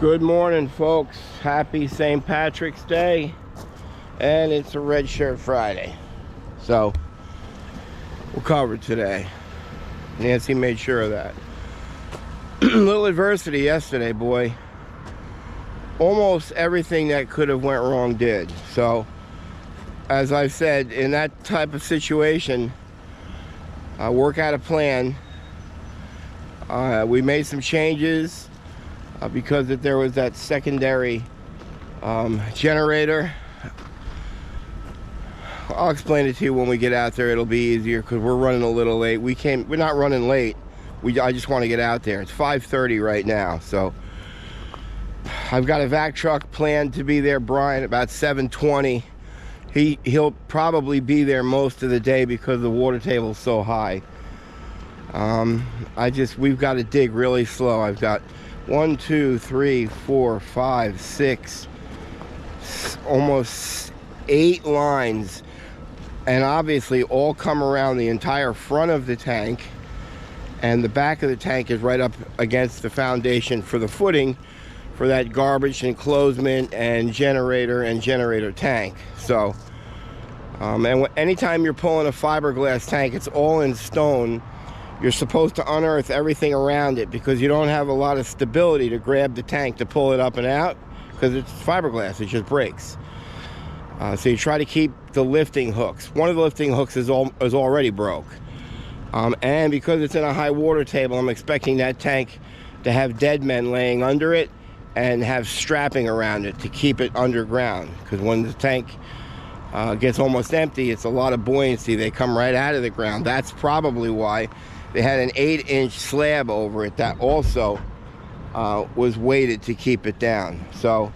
Good morning, folks. Happy St. Patrick's Day, and it's a Red Shirt Friday. So we'll cover today. Nancy made sure of that. Little adversity yesterday, boy. Almost everything that could have went wrong did. So as I've said, in that type of situation, work out a plan. We made some changes because there was that secondary generator. I'll explain it to you when we get out there. It'll be easier because we're running a little late. We're not running late. I just want to get out there. It's 5:30 right now, so I've got a vac truck planned to be there, Brian, about 7:20. He'll probably be there most of the day because the water table's so high. We've got to dig really slow. I've got 1, 2, 3, 4, 5, 6, almost 8 lines, and obviously all come around the entire front of the tank, and the back of the tank is right up against the foundation for the footing for that garbage enclosement and generator tank. So anytime you're pulling a fiberglass tank, it's all in stone. You're supposed to unearth everything around it because you don't have a lot of stability to grab the tank to pull it up and out because it's fiberglass, it just breaks. So you try to keep the lifting hooks. One of the lifting hooks is already broke. And because it's in a high water table, I'm expecting that tank to have dead men laying under it and have strapping around it to keep it underground. Because when the tank gets almost empty, it's a lot of buoyancy. They come right out of the ground. That's probably why they had an 8-inch slab over it that also was weighted to keep it down. So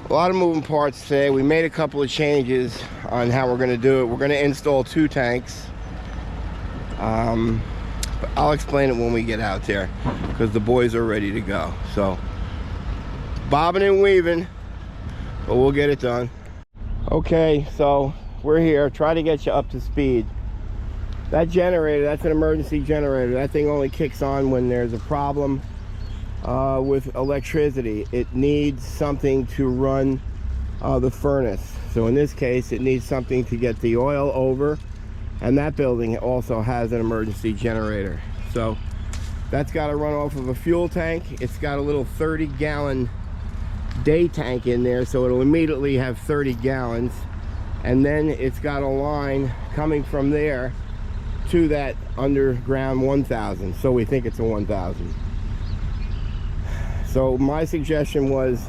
a lot of moving parts today. We made a couple of changes on how we're going to do it. We're going to install 2 tanks. But I'll explain it when we get out there because the boys are ready to go. So bobbing and weaving, but we'll get it done. Okay, so we're here. Try to get you up to speed. That generator, that's an emergency generator. That thing only kicks on when there's a problem with electricity. It needs something to run the furnace. So in this case, it needs something to get the oil over. And that building also has an emergency generator. So that's got to run off of a fuel tank. It's got a little 30-gallon day tank in there, so it'll immediately have 30 gallons. And then it's got a line coming from there to that underground 1000. So we think it's a 1000. So my suggestion was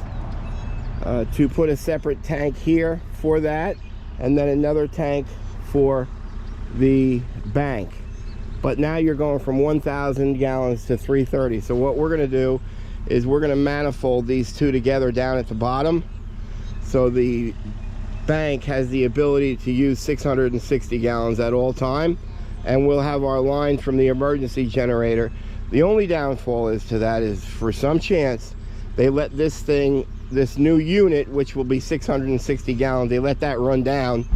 to put a separate tank here for that, and then another tank for the bank. But now you're going from 1000 gallons to 330. So what we're going to do is we're going to manifold these 2 together down at the bottom, so the bank has the ability to use 660 gallons at all time, and we'll have our line from the emergency generator. The only downfall is to that is, for some chance, they let this new unit, which will be 660 gallons, they let that run down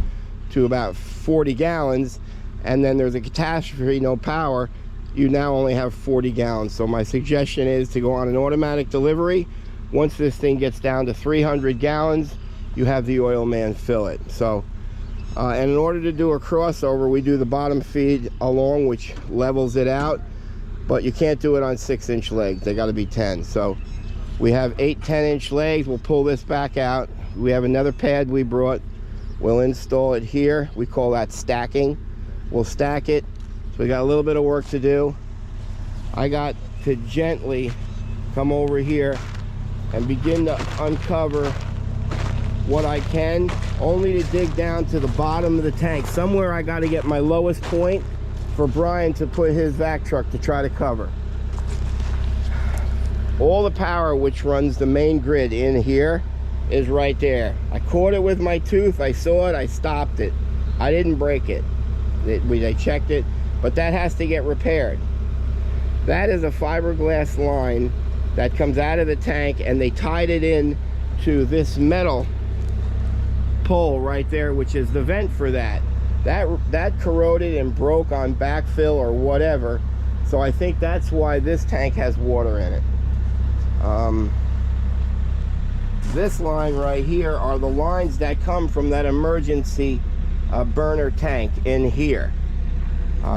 to about 40 gallons, and then there's a catastrophe, no power, you now only have 40 gallons. So my suggestion is to go on an automatic delivery. Once this thing gets down to 300 gallons, you have the oil man fill it. So and in order to do a crossover, we do the bottom feed along, which levels it out, but you can't do it on 6-inch legs. They got to be 10. So we have 8 10-inch legs. We'll pull this back out. We have another pad we brought. We'll install it here. We call that stacking. We'll stack it. So we got a little bit of work to do. I got to gently come over here and begin to uncover what I can, only to dig down to the bottom of the tank. Somewhere I got to get my lowest point for Brian to put his vac truck to try to cover. All the power which runs the main grid in here is right there. I caught it with my tooth. I saw it. I stopped it. I didn't break it. They checked it, but that has to get repaired. That is a fiberglass line that comes out of the tank, and they tied it in to this metal pole right there, which is the vent for that. That corroded and broke on backfill or whatever, so I think that's why this tank has water in it. This line right here are the lines that come from that emergency burner tank in here.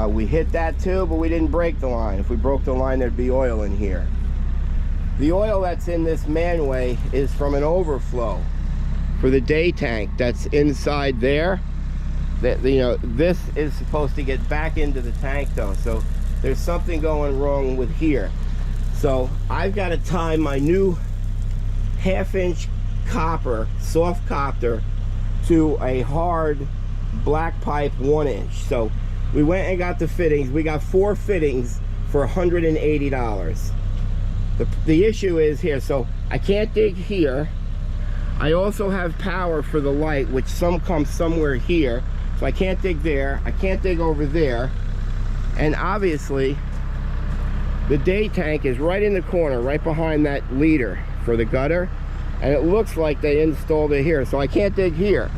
We hit that too, but we didn't break the line. If we broke the line, there'd be oil in here. The oil that's in this manway is from an overflow for the day tank that's inside there. That, you know, this is supposed to get back into the tank though, so there's something going wrong with here. So I've got to tie my new 1/2-inch copper, soft copper, to a hard black pipe 1-inch. So we went and got the fittings. We got 4 fittings for $180. The issue is here, so I can't dig here. I also have power for the light, which some comes somewhere here. So I can't dig there, I can't dig over there. And obviously, the day tank is right in the corner, right behind that leader for the gutter. And it looks like they installed it here, so I can't dig here.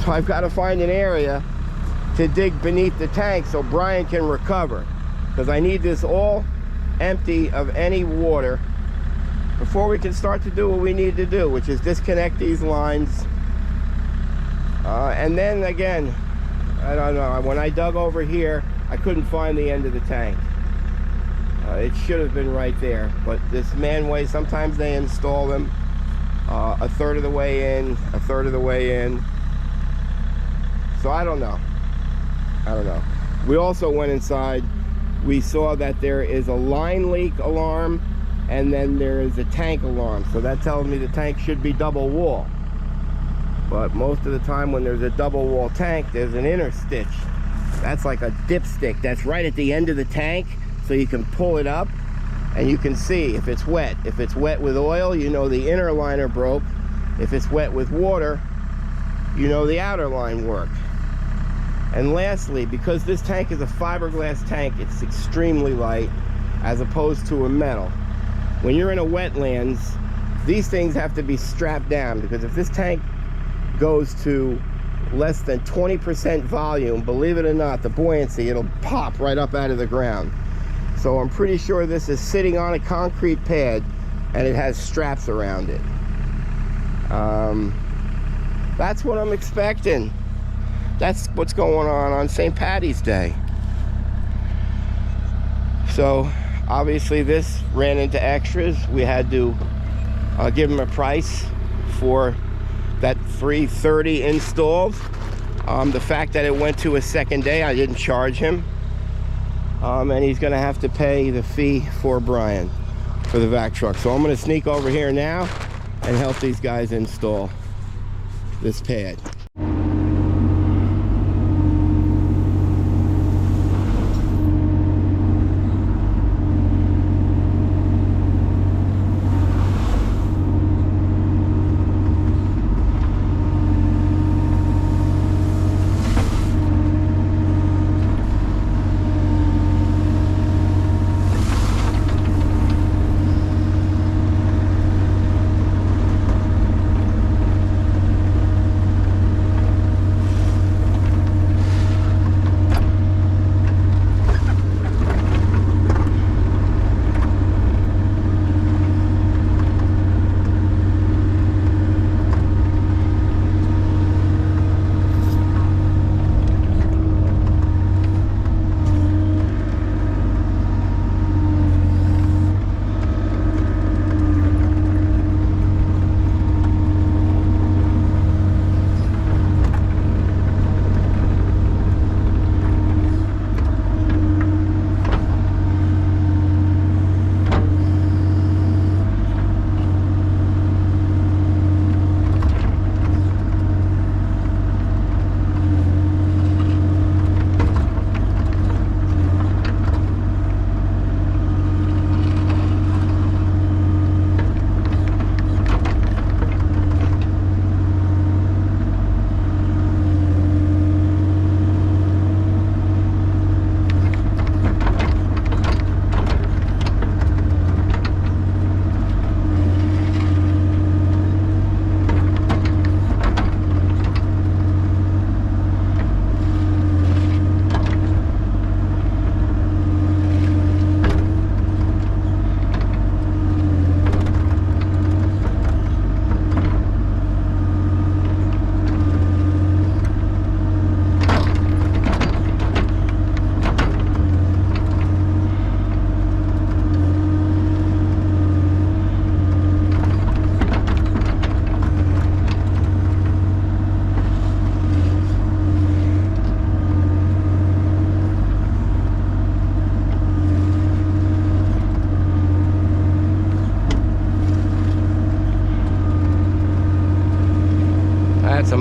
So I've got to find an area to dig beneath the tank so Brian can recover. Because I need this all empty of any water before we can start to do what we need to do, which is disconnect these lines. And then again, I don't know, when I dug over here, I couldn't find the end of the tank. It should have been right there, but this manway, sometimes they install them a third of the way in, a third of the way in. So I don't know. We also went inside. We saw that there is a line leak alarm, and then there is a tank alarm. So that tells me the tank should be double wall. But most of the time when there's a double wall tank, there's an inner stitch. That's like a dipstick. That's right at the end of the tank, so you can pull it up and you can see if it's wet. If it's wet with oil, you know the inner liner broke. If it's wet with water, you know the outer line worked. And lastly, because this tank is a fiberglass tank, it's extremely light as opposed to a metal. When you're in a wetlands, these things have to be strapped down, because if this tank goes to less than 20% volume, believe it or not, the buoyancy, it'll pop right up out of the ground. So I'm pretty sure this is sitting on a concrete pad and it has straps around it. That's what I'm expecting. That's what's going on St. Paddy's Day. So obviously this ran into extras. We had to give him a price for that 330 installed. The fact that it went to a second day, I didn't charge him. And he's gonna have to pay the fee for Brian for the vac truck. So I'm gonna sneak over here now and help these guys install this pad.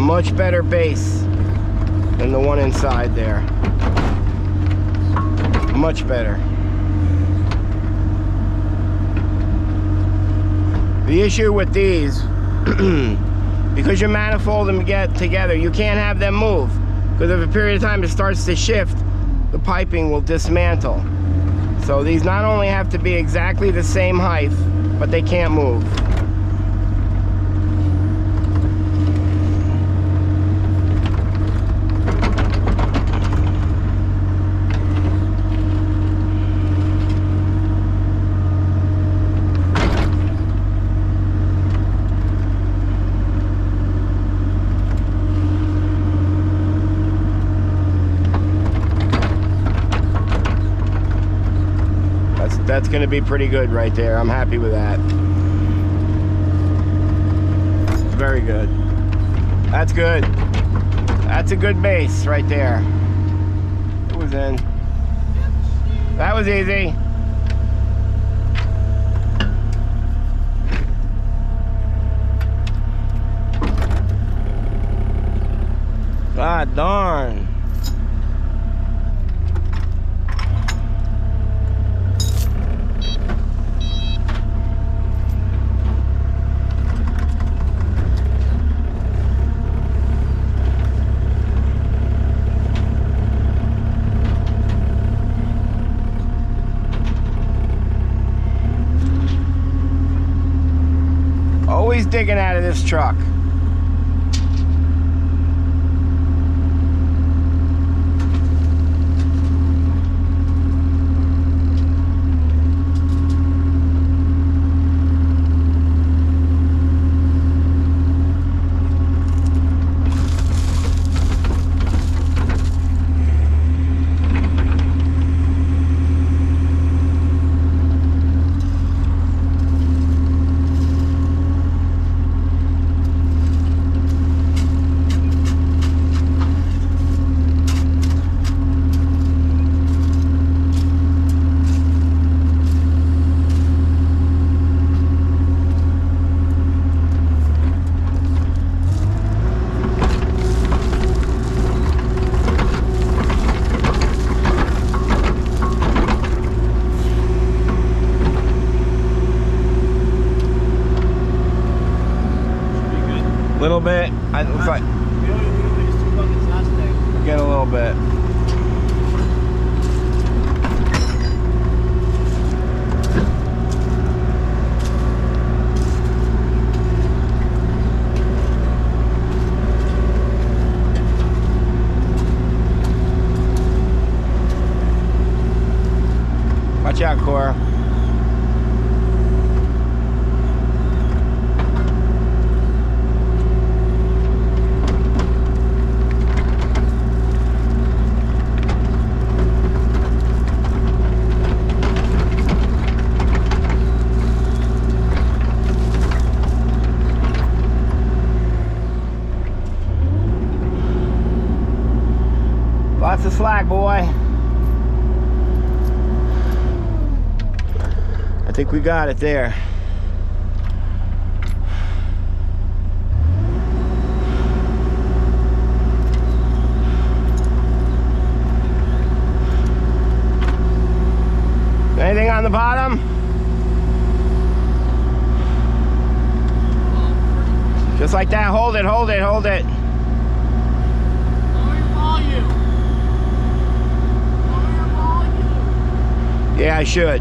much better base than the one inside there. Much better. The issue with these, because you manifold them get together, you can't have them move. Because if a period of time it starts to shift, the piping will dismantle. So these not only have to be exactly the same height, but they can't move. That's going to be pretty good right there. I'm happy with that. Very good. That's good. That's a good base right there. It was in. That was easy. God darn. Always digging out of this truck. Little bit. It looks like get a little bit. Watch out, Cora. Lots of slack, boy. I think we got it there. Anything on the bottom? Just like that. Hold it, hold it, hold it. Yeah, I should.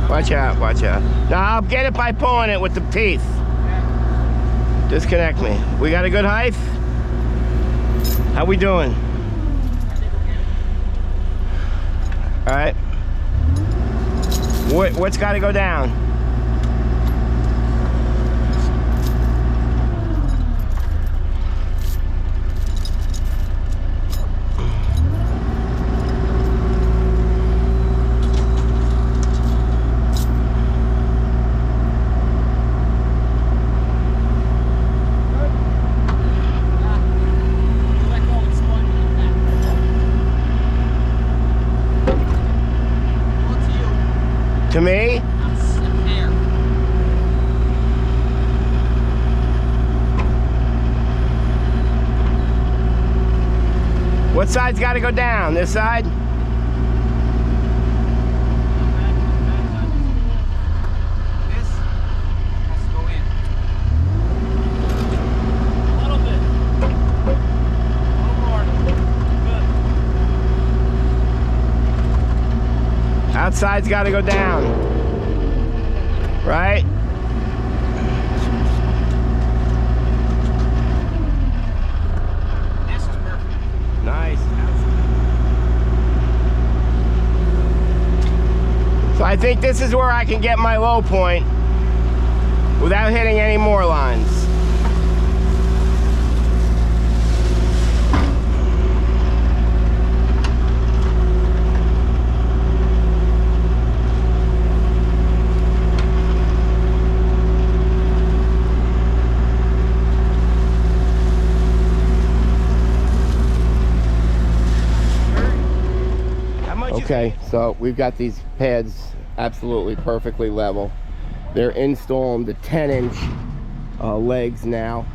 Watch out, watch out. Now I'll get it by pulling it with the teeth. Disconnect me. We got a good height? How we doing? All right. What's got to go down? To me? What side's got to go down? This side? This has to go in. A little bit. A little more. Good. Outside's got to go down. Right? This is perfect. Nice. So I think this is where I can get my low point without hitting any more lines. Okay, so we've got these pads absolutely perfectly level. They're installing the 10-inch legs now.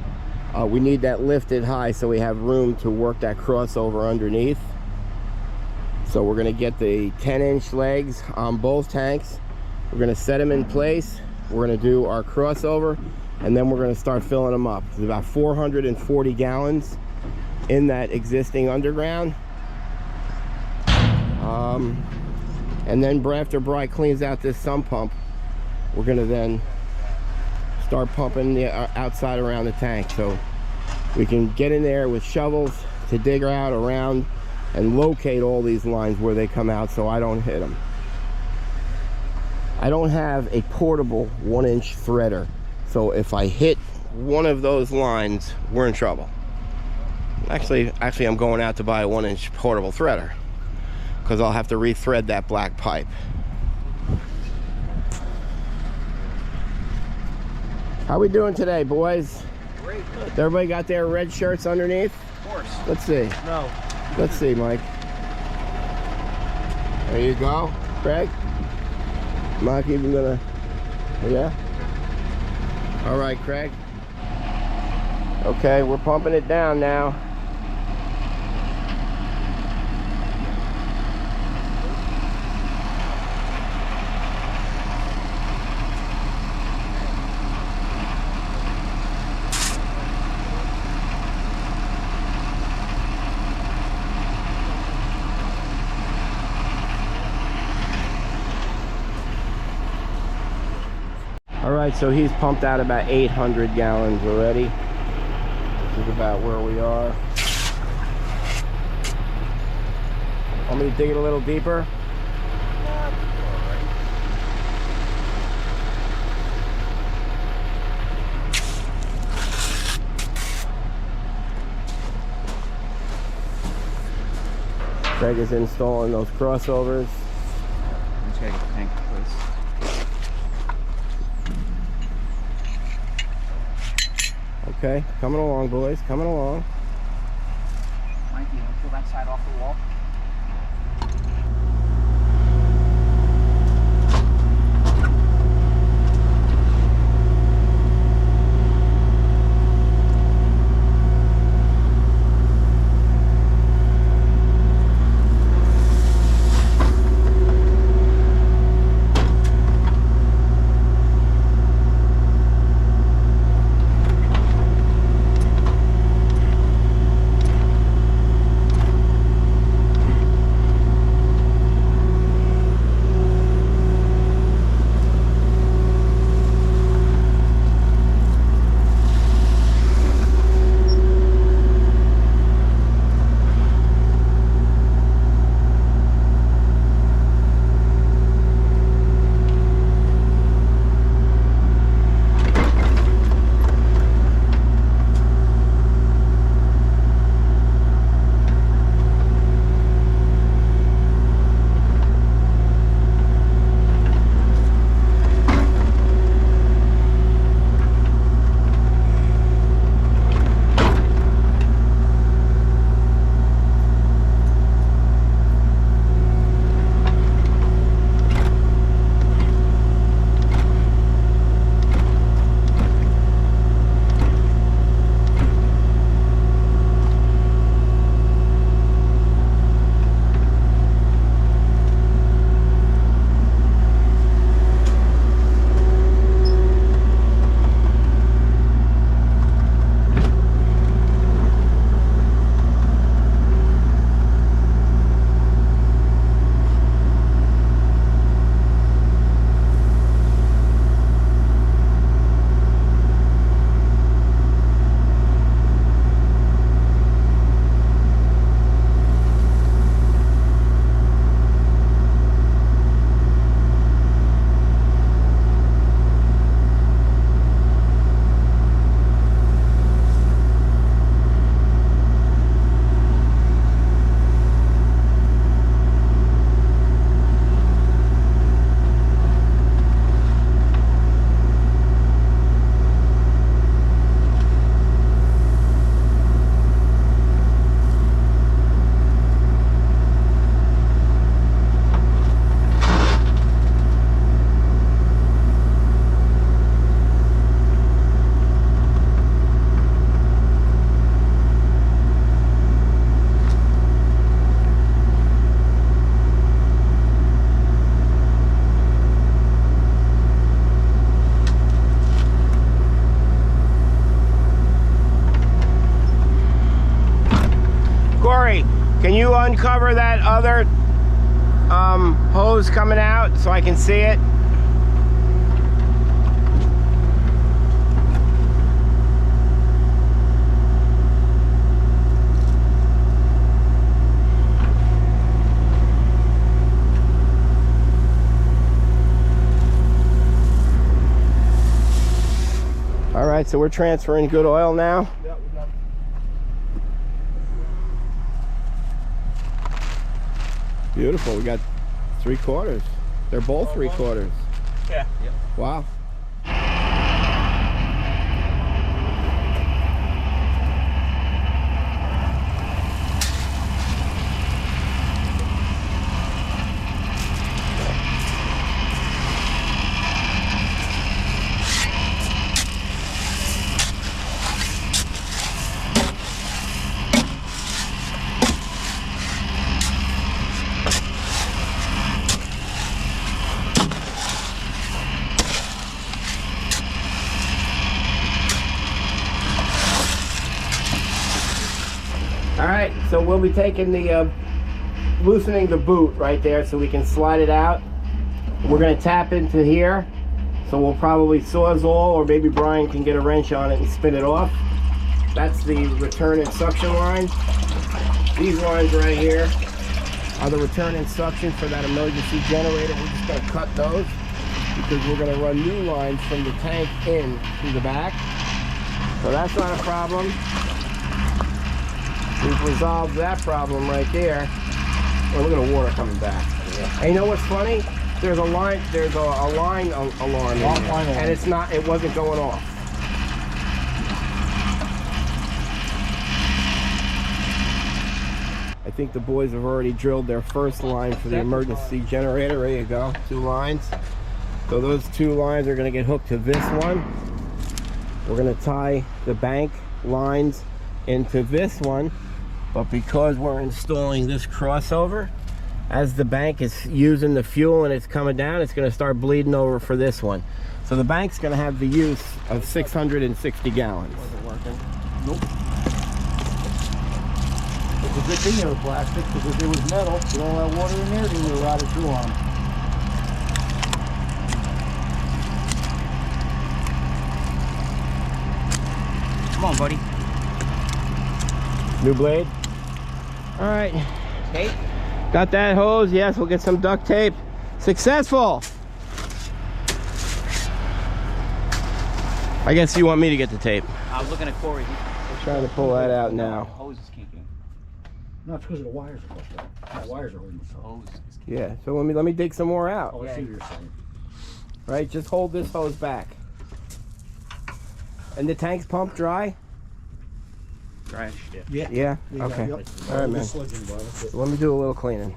We need that lifted high so we have room to work that crossover underneath. So we're going to get the 10-inch legs on both tanks. We're going to set them in place. We're going to do our crossover, and then we're going to start filling them up. There's about 440 gallons in that existing underground. And then after Bri cleans out this sump pump, we're going to then start pumping the outside around the tank, so we can get in there with shovels to dig out around and locate all these lines where they come out so I don't hit them. I don't have a portable 1-inch threader, so if I hit one of those lines, we're in trouble. Actually I'm going out to buy a 1-inch portable threader, because I'll have to rethread that black pipe. How we doing today, boys? Great, good. Everybody got their red shirts underneath? Of course. Let's see. No. Let's see, Mike. There you go, Craig. Mike even gonna, yeah? All right, Craig. Okay, we're pumping it down now. All right, so he's pumped out about 800 gallons already. This is about where we are. Want me to dig it a little deeper? Craig is installing those crossovers. I'm just gonna get the tank in place. Okay, coming along, boys, coming along. Mike, you want to peel that side off the wall? uncover that other hose coming out so I can see it? All right, so we're transferring good oil now. Yeah, we got Beautiful. We got 3/4. They're both 3/4. Yeah. Yep. Wow. All right, so we'll be taking the, loosening the boot right there so we can slide it out. We're gonna tap into here. So we'll probably Sawzall, or maybe Brian can get a wrench on it and spin it off. That's the return and suction line. These lines right here are the return and suction for that emergency generator. We're just gonna cut those because we're gonna run new lines from the tank in to the back. So that's not a problem. We've resolved that problem right there. Oh, look at the water coming back. Yeah. And you know what's funny? There's a line alarm in there, and it wasn't going off. I think the boys have already drilled their first line for the emergency generator. There you go, 2 lines. So those 2 lines are gonna get hooked to this one. We're gonna tie the bank lines into this one, but because we're installing this crossover, as the bank is using the fuel and it's coming down, it's going to start bleeding over for this one. So the bank's going to have the use of 660 gallons. Wasn't working. Nope. It's a good thing they were plastic, because if it was metal, with all that water in there, they would have rotted through on them. Come on, buddy. New blade. All right. Tape. Got that hose. Yes, we'll get some duct tape. Successful. I guess you want me to get the tape. I was looking at Corey. I'm trying to pull that out now. Hose is kinking. No, it's because of the wires are fucked up. The wires are holding the Hose is kinking. Yeah. So let me dig some more out. Oh, I see what you're saying. Right. Just hold this hose back. And the tank's pump dry. Trash. Yeah. Yeah. Yeah, Okay. yep. All right, man. Just sludging by it. So let me do a little cleaning.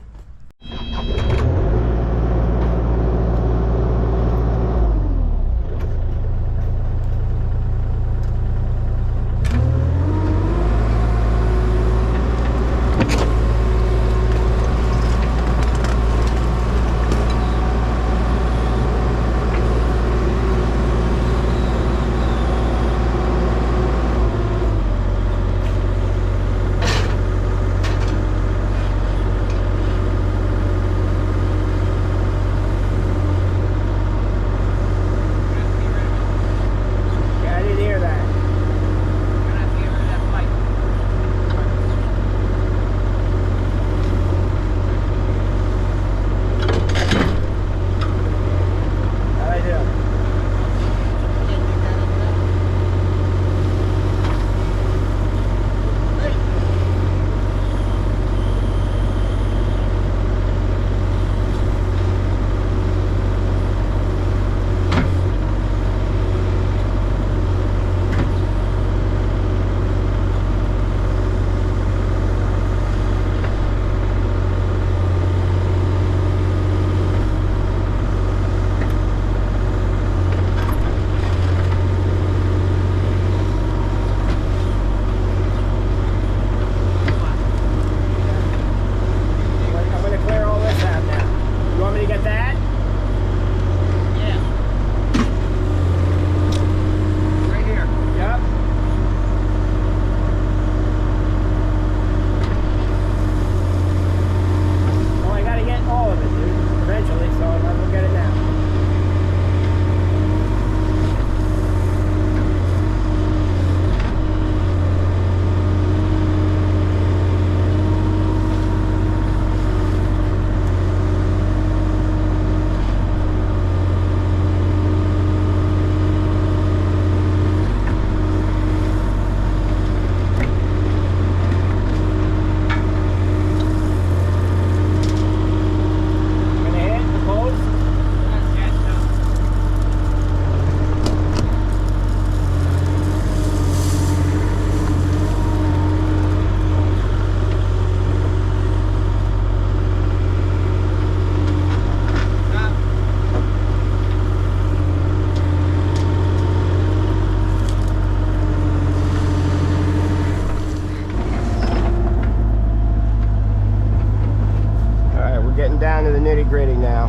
getting down to the nitty-gritty now.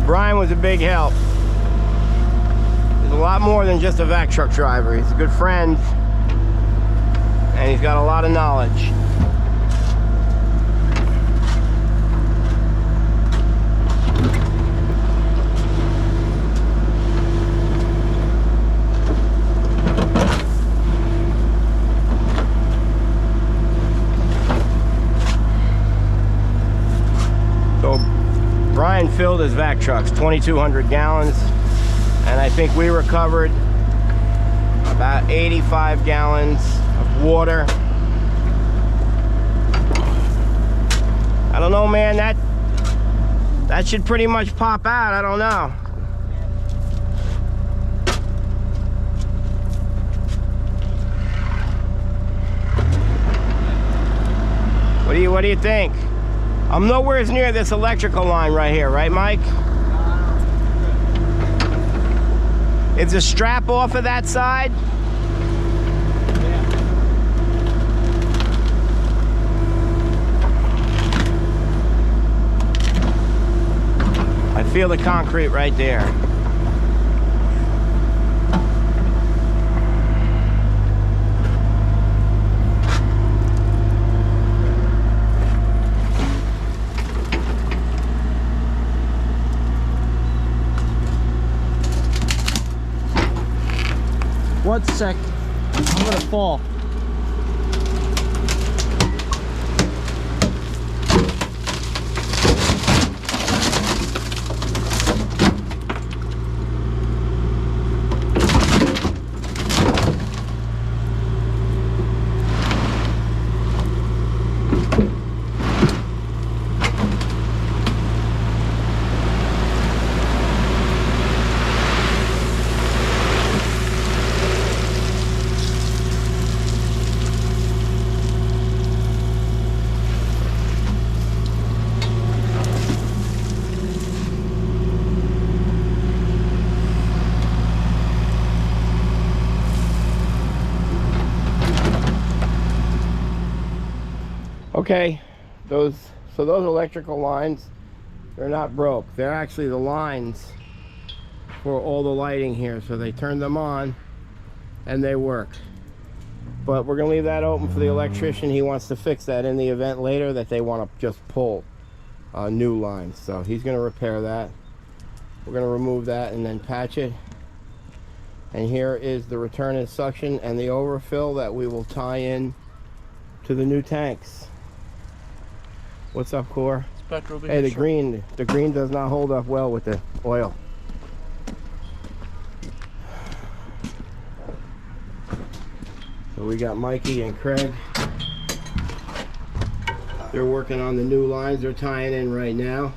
Brian was a big help. He's a lot more than just a vac truck driver. He's a good friend, and he's got a lot of knowledge. Brian filled his vac trucks, 2,200 gallons, and I think we recovered about 85 gallons of water. I don't know, man, that should pretty much pop out. I don't know. What do you think? I'm nowhere near this electrical line right here, right, Mike? Is the strap off of that side? Yeah. I feel the concrete right there. One sec. I'm gonna fall. Okay, those electrical lines, they're not broke. They're actually the lines for all the lighting here. So they turned them on and they work. But we're gonna leave that open for the electrician. He wants to fix that in the event later that they want to just pull new lines. So he's gonna repair that. We're gonna remove that and then patch it. And here is the return and suction and the overfill that we will tie in to the new tanks. What's up, Core? Hey, the green does not hold up well with the oil. So we got Mikey and Craig. They're working on the new lines. They're tying in right now.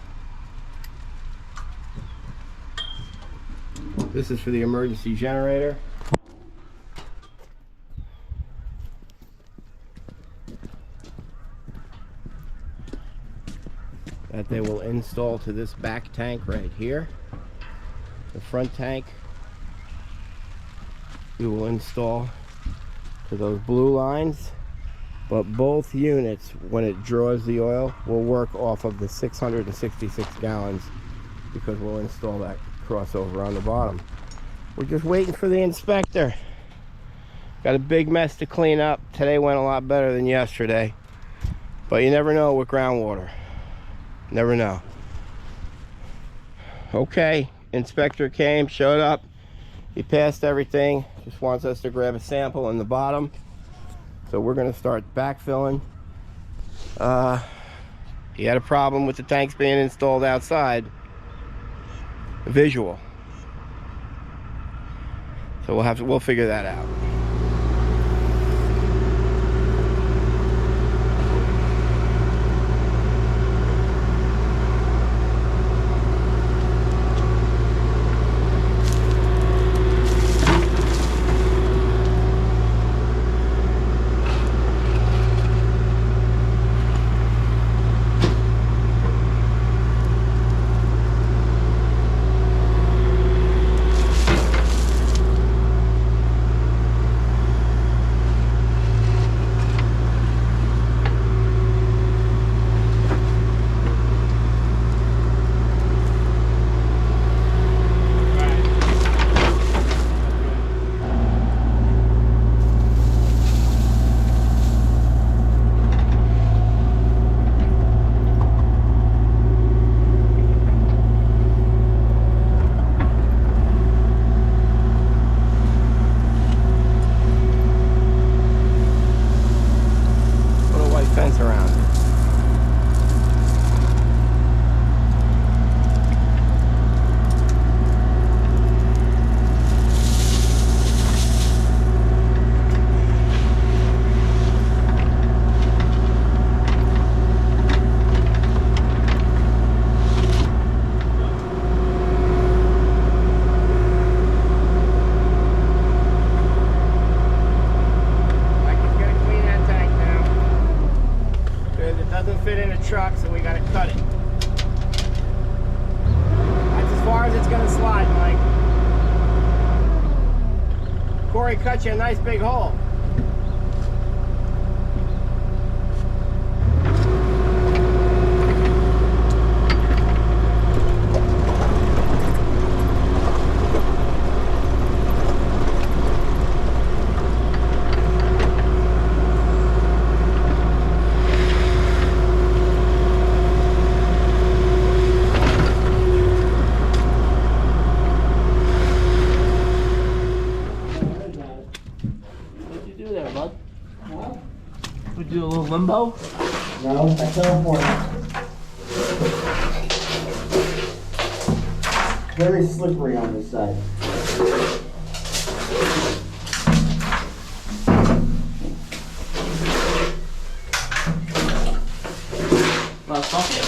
This is for the emergency generator. That they will install to this back tank right here. The front tank we will install to those blue lines, but both units, when it draws the oil, will work off of the 666 gallons because we'll install that crossover on the bottom. We're just waiting for the inspector. Got a big mess to clean up. Today went a lot better than yesterday, but you never know with groundwater. Never know. Okay, inspector came, showed up. He passed everything. Just wants us to grab a sample in the bottom. So we're going to start backfilling. He had a problem with the tanks being installed outside. Visual. So we'll figure that out. Fence around it. Fit in a truck, so we gotta cut it. That's as far as it's gonna slide, Mike. Corey cut you a nice big hole. Would you do a little limbo? No, I teleported. Very slippery on this side. Well, stop it.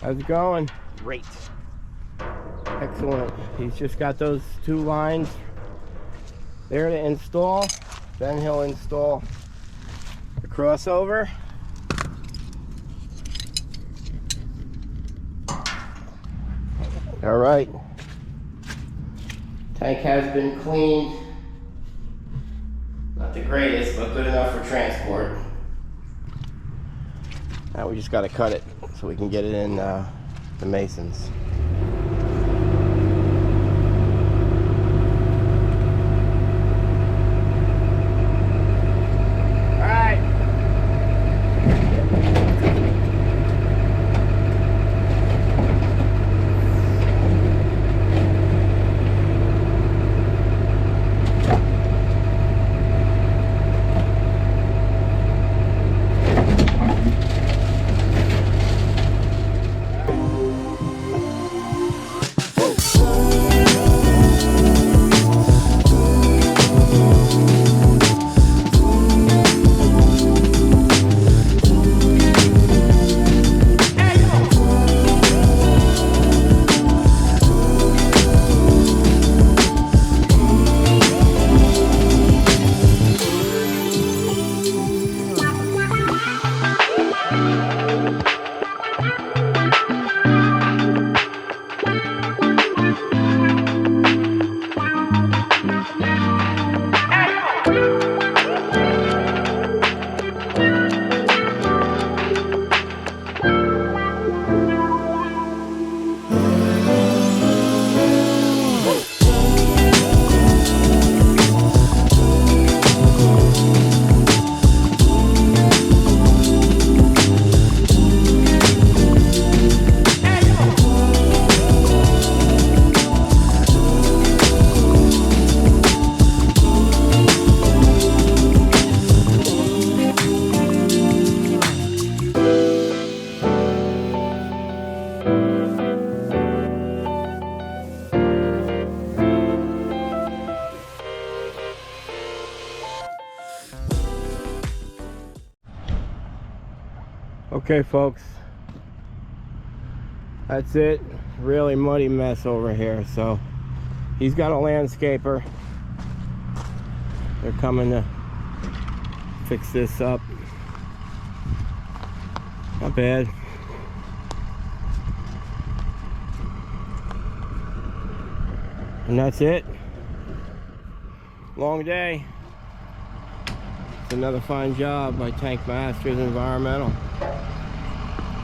How's it going? Great. Excellent. He's just got those two lines there to install. Then he'll install the crossover. All right. Tank has been cleaned. Not the greatest, but good enough for transport. Now we just got to cut it so we can get it in the masons. All right. Okay, folks, that's it. Really muddy mess over here. So he's got a landscaper. They're coming to fix this up. Not bad. And that's it. Long day. It's another fine job by Tank Masters Environmental.